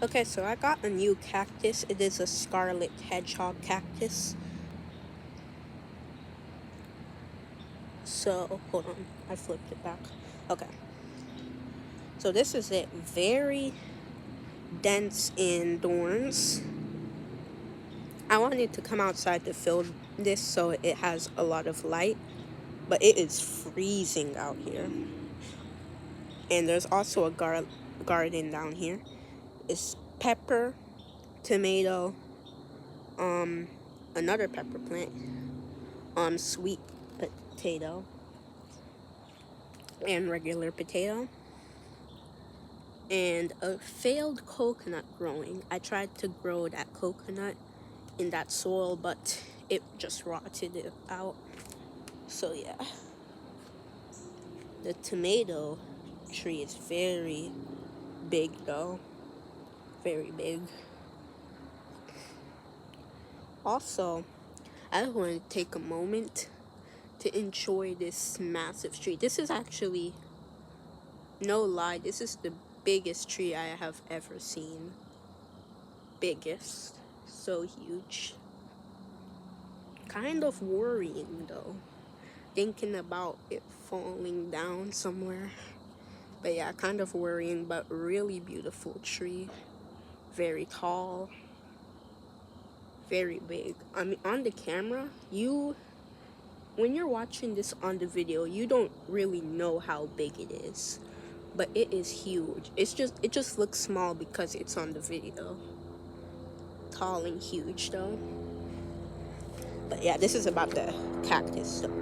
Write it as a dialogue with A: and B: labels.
A: Okay, so I got a new cactus. It is a scarlet hedgehog cactus. So, hold on. I flipped it back. Okay. So this is it. Very dense in thorns. I wanted to come outside to film this so it has a lot of light, but it is freezing out here. And there's also a garden down here. It's pepper, tomato, another pepper plant, sweet potato, and regular potato, and a failed coconut growing. I tried to grow that coconut in that soil, but it just rotted it out. So yeah, the tomato tree is very big though, very big. Also, I want to take a moment to enjoy this massive tree. This is actually, no lie, this is the biggest tree I have ever seen. Biggest. So huge. Kind of worrying though. Thinking about it falling down somewhere. But yeah, kind of worrying, but really beautiful tree. Very tall. Very big. I mean, on the camera, when you're watching this on the video, you don't really know how big it is. But it is huge. It just looks small because it's on the video. Tall and huge though. But yeah, this is about the cactus though.